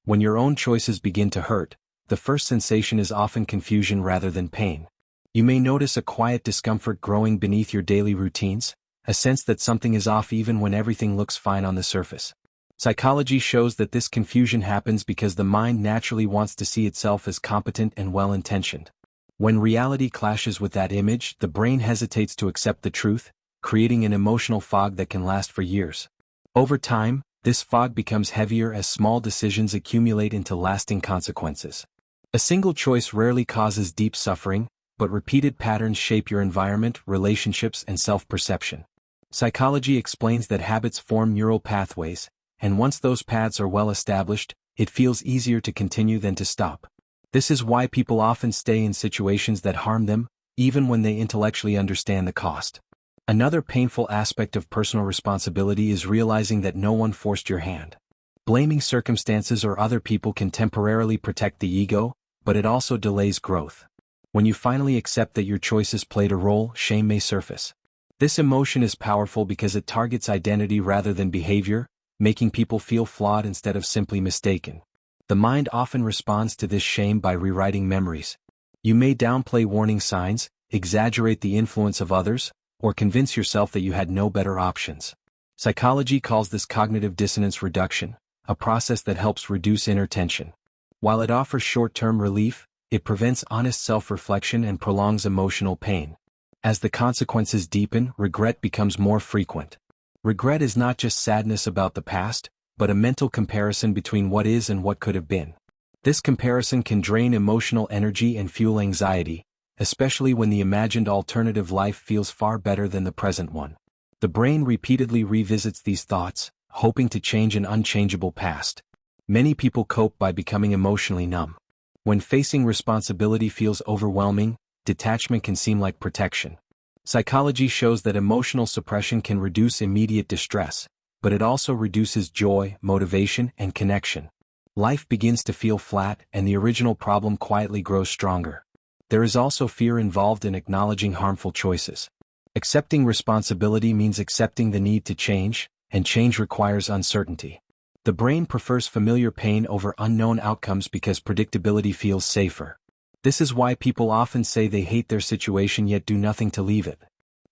When your own choices begin to hurt, the first sensation is often confusion rather than pain. You may notice a quiet discomfort growing beneath your daily routines, a sense that something is off even when everything looks fine on the surface. Psychology shows that this confusion happens because the mind naturally wants to see itself as competent and well-intentioned. When reality clashes with that image, the brain hesitates to accept the truth, creating an emotional fog that can last for years. Over time, this fog becomes heavier as small decisions accumulate into lasting consequences. A single choice rarely causes deep suffering, but repeated patterns shape your environment, relationships, and self-perception. Psychology explains that habits form neural pathways, and once those paths are well established, it feels easier to continue than to stop. This is why people often stay in situations that harm them, even when they intellectually understand the cost. Another painful aspect of personal responsibility is realizing that no one forced your hand. Blaming circumstances or other people can temporarily protect the ego, but it also delays growth. When you finally accept that your choices played a role, shame may surface. This emotion is powerful because it targets identity rather than behavior, making people feel flawed instead of simply mistaken. The mind often responds to this shame by rewriting memories. You may downplay warning signs, exaggerate the influence of others, or convince yourself that you had no better options. Psychology calls this cognitive dissonance reduction, a process that helps reduce inner tension. While it offers short-term relief, it prevents honest self-reflection and prolongs emotional pain. As the consequences deepen, regret becomes more frequent. Regret is not just sadness about the past, but a mental comparison between what is and what could have been. This comparison can drain emotional energy and fuel anxiety, especially when the imagined alternative life feels far better than the present one. The brain repeatedly revisits these thoughts, hoping to change an unchangeable past. Many people cope by becoming emotionally numb. When facing responsibility feels overwhelming, detachment can seem like protection. Psychology shows that emotional suppression can reduce immediate distress, but it also reduces joy, motivation, and connection. Life begins to feel flat, and the original problem quietly grows stronger. There is also fear involved in acknowledging harmful choices. Accepting responsibility means accepting the need to change, and change requires uncertainty. The brain prefers familiar pain over unknown outcomes because predictability feels safer. This is why people often say they hate their situation yet do nothing to leave it.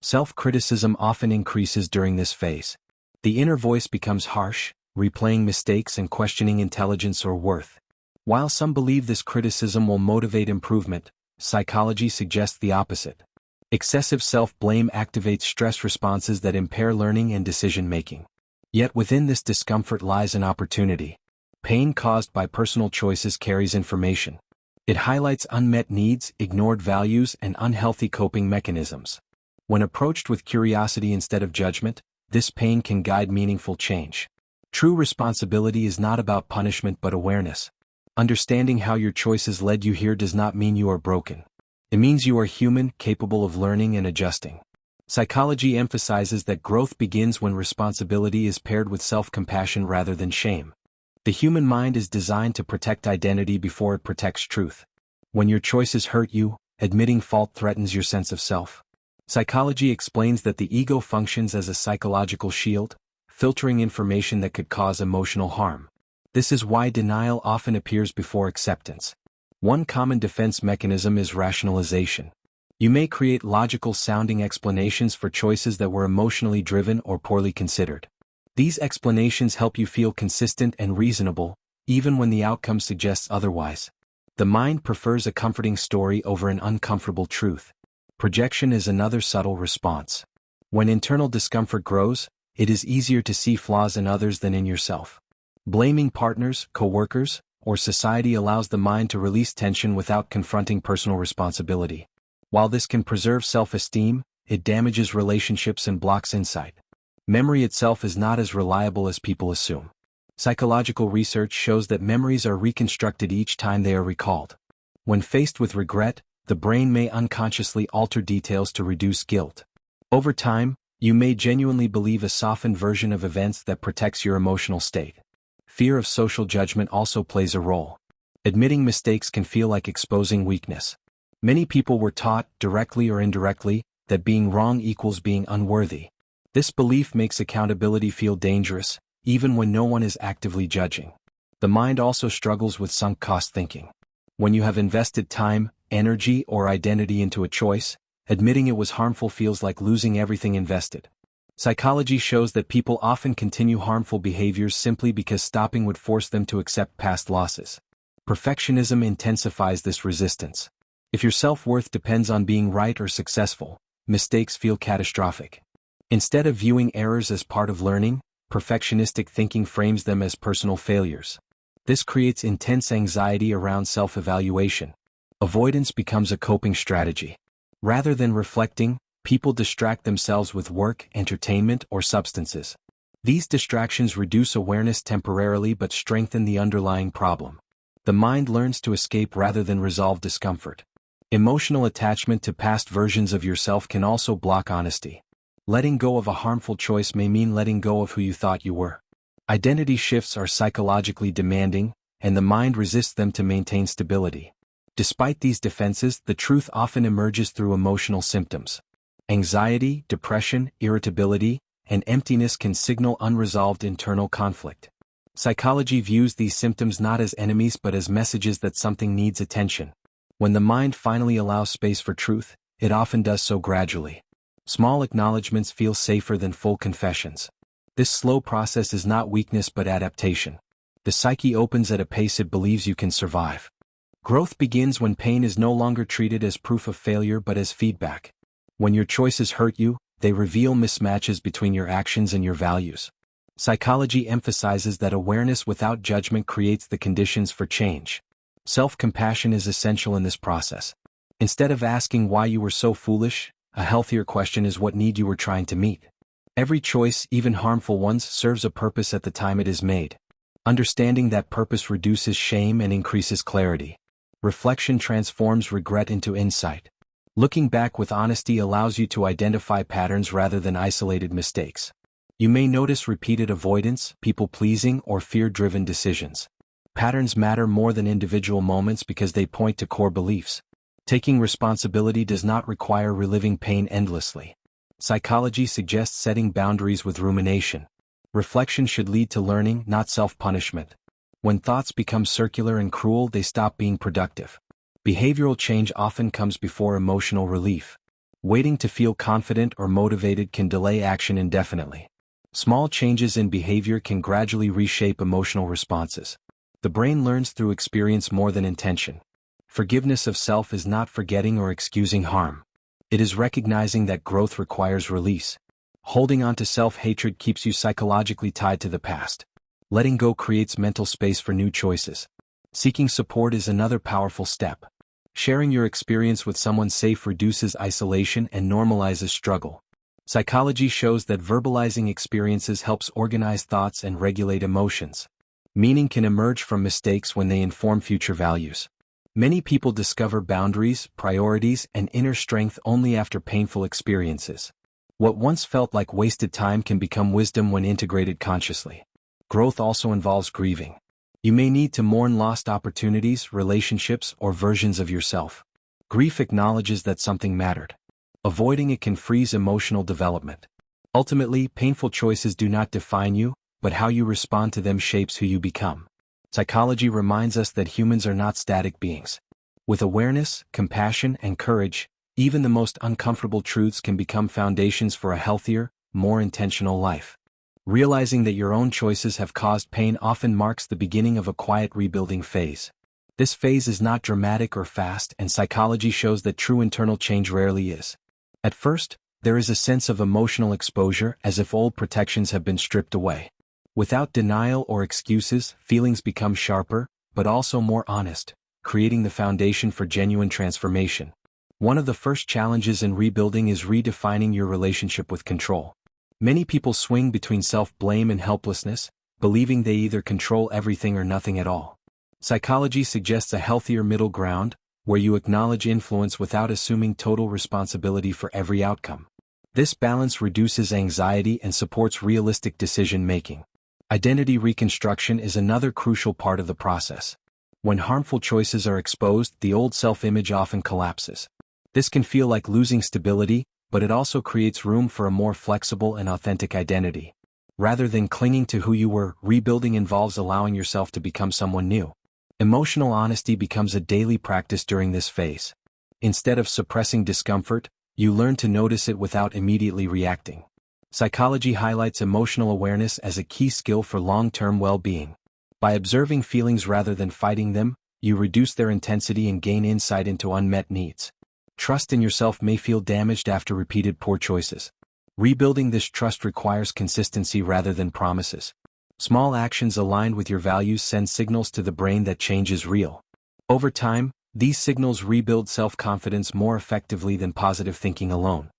Self-criticism often increases during this phase. The inner voice becomes harsh, replaying mistakes and questioning intelligence or worth. While some believe this criticism will motivate improvement, psychology suggests the opposite. Excessive self-blame activates stress responses that impair learning and decision-making. Yet within this discomfort lies an opportunity. Pain caused by personal choices carries information. It highlights unmet needs, ignored values, and unhealthy coping mechanisms. When approached with curiosity instead of judgment, this pain can guide meaningful change. True responsibility is not about punishment but awareness. Understanding how your choices led you here does not mean you are broken. It means you are human, capable of learning and adjusting. Psychology emphasizes that growth begins when responsibility is paired with self-compassion rather than shame. The human mind is designed to protect identity before it protects truth. When your choices hurt you, admitting fault threatens your sense of self. Psychology explains that the ego functions as a psychological shield, filtering information that could cause emotional harm. This is why denial often appears before acceptance. One common defense mechanism is rationalization. You may create logical-sounding explanations for choices that were emotionally driven or poorly considered. These explanations help you feel consistent and reasonable, even when the outcome suggests otherwise. The mind prefers a comforting story over an uncomfortable truth. Projection is another subtle response. When internal discomfort grows, it is easier to see flaws in others than in yourself. Blaming partners, coworkers, or society allows the mind to release tension without confronting personal responsibility. While this can preserve self-esteem, it damages relationships and blocks insight. Memory itself is not as reliable as people assume. Psychological research shows that memories are reconstructed each time they are recalled. When faced with regret, the brain may unconsciously alter details to reduce guilt. Over time, you may genuinely believe a softened version of events that protects your emotional state. Fear of social judgment also plays a role. Admitting mistakes can feel like exposing weakness. Many people were taught, directly or indirectly, that being wrong equals being unworthy. This belief makes accountability feel dangerous, even when no one is actively judging. The mind also struggles with sunk cost thinking. When you have invested time, energy, or identity into a choice, admitting it was harmful feels like losing everything invested. Psychology shows that people often continue harmful behaviors simply because stopping would force them to accept past losses. Perfectionism intensifies this resistance. If your self-worth depends on being right or successful, mistakes feel catastrophic. Instead of viewing errors as part of learning, perfectionistic thinking frames them as personal failures. This creates intense anxiety around self-evaluation. Avoidance becomes a coping strategy. Rather than reflecting, people distract themselves with work, entertainment, or substances. These distractions reduce awareness temporarily but strengthen the underlying problem. The mind learns to escape rather than resolve discomfort. Emotional attachment to past versions of yourself can also block honesty. Letting go of a harmful choice may mean letting go of who you thought you were. Identity shifts are psychologically demanding, and the mind resists them to maintain stability. Despite these defenses, the truth often emerges through emotional symptoms. Anxiety, depression, irritability, and emptiness can signal unresolved internal conflict. Psychology views these symptoms not as enemies but as messages that something needs attention. When the mind finally allows space for truth, it often does so gradually. Small acknowledgments feel safer than full confessions. This slow process is not weakness but adaptation. The psyche opens at a pace it believes you can survive. Growth begins when pain is no longer treated as proof of failure but as feedback. When your choices hurt you, they reveal mismatches between your actions and your values. Psychology emphasizes that awareness without judgment creates the conditions for change. Self-compassion is essential in this process. Instead of asking why you were so foolish, a healthier question is what need you were trying to meet. Every choice, even harmful ones, serves a purpose at the time it is made. Understanding that purpose reduces shame and increases clarity. Reflection transforms regret into insight. Looking back with honesty allows you to identify patterns rather than isolated mistakes. You may notice repeated avoidance, people-pleasing, or fear-driven decisions. Patterns matter more than individual moments because they point to core beliefs. Taking responsibility does not require reliving pain endlessly. Psychology suggests setting boundaries with rumination. Reflection should lead to learning, not self-punishment. When thoughts become circular and cruel, they stop being productive. Behavioral change often comes before emotional relief. Waiting to feel confident or motivated can delay action indefinitely. Small changes in behavior can gradually reshape emotional responses. The brain learns through experience more than intention. Forgiveness of self is not forgetting or excusing harm. It is recognizing that growth requires release. Holding on to self-hatred keeps you psychologically tied to the past. Letting go creates mental space for new choices. Seeking support is another powerful step. Sharing your experience with someone safe reduces isolation and normalizes struggle. Psychology shows that verbalizing experiences helps organize thoughts and regulate emotions. Meaning can emerge from mistakes when they inform future values. Many people discover boundaries, priorities, and inner strength only after painful experiences. What once felt like wasted time can become wisdom when integrated consciously. Growth also involves grieving. You may need to mourn lost opportunities, relationships, or versions of yourself. Grief acknowledges that something mattered. Avoiding it can freeze emotional development. Ultimately, painful choices do not define you, but how you respond to them shapes who you become. Psychology reminds us that humans are not static beings. With awareness, compassion, and courage, even the most uncomfortable truths can become foundations for a healthier, more intentional life. Realizing that your own choices have caused pain often marks the beginning of a quiet rebuilding phase. This phase is not dramatic or fast, and psychology shows that true internal change rarely is. At first, there is a sense of emotional exposure, as if old protections have been stripped away. Without denial or excuses, feelings become sharper, but also more honest, creating the foundation for genuine transformation. One of the first challenges in rebuilding is redefining your relationship with control. Many people swing between self-blame and helplessness, believing they either control everything or nothing at all. Psychology suggests a healthier middle ground, where you acknowledge influence without assuming total responsibility for every outcome. This balance reduces anxiety and supports realistic decision-making. Identity reconstruction is another crucial part of the process. When harmful choices are exposed, the old self-image often collapses. This can feel like losing stability, but it also creates room for a more flexible and authentic identity. Rather than clinging to who you were, rebuilding involves allowing yourself to become someone new. Emotional honesty becomes a daily practice during this phase. Instead of suppressing discomfort, you learn to notice it without immediately reacting. Psychology highlights emotional awareness as a key skill for long-term well-being. By observing feelings rather than fighting them, you reduce their intensity and gain insight into unmet needs. Trust in yourself may feel damaged after repeated poor choices. Rebuilding this trust requires consistency rather than promises. Small actions aligned with your values send signals to the brain that change is real. Over time, these signals rebuild self-confidence more effectively than positive thinking alone.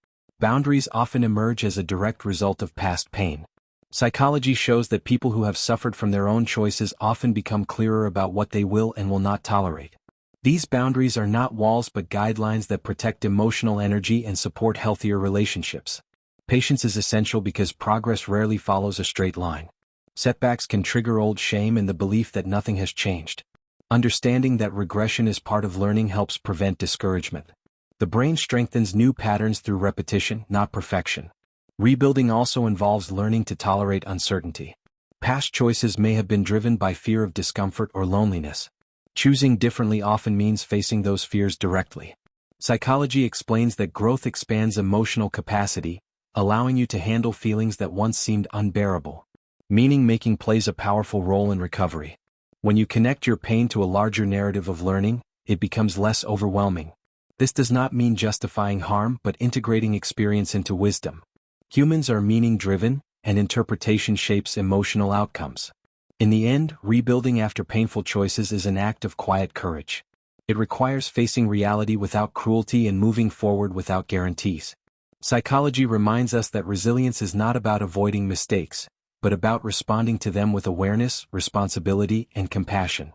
Boundaries often emerge as a direct result of past pain. Psychology shows that people who have suffered from their own choices often become clearer about what they will and will not tolerate. These boundaries are not walls but guidelines that protect emotional energy and support healthier relationships. Patience is essential because progress rarely follows a straight line. Setbacks can trigger old shame and the belief that nothing has changed. Understanding that regression is part of learning helps prevent discouragement. The brain strengthens new patterns through repetition, not perfection. Rebuilding also involves learning to tolerate uncertainty. Past choices may have been driven by fear of discomfort or loneliness. Choosing differently often means facing those fears directly. Psychology explains that growth expands emotional capacity, allowing you to handle feelings that once seemed unbearable. Meaning-making plays a powerful role in recovery. When you connect your pain to a larger narrative of learning, it becomes less overwhelming. This does not mean justifying harm but integrating experience into wisdom. Humans are meaning-driven, and interpretation shapes emotional outcomes. In the end, rebuilding after painful choices is an act of quiet courage. It requires facing reality without cruelty and moving forward without guarantees. Psychology reminds us that resilience is not about avoiding mistakes, but about responding to them with awareness, responsibility, and compassion.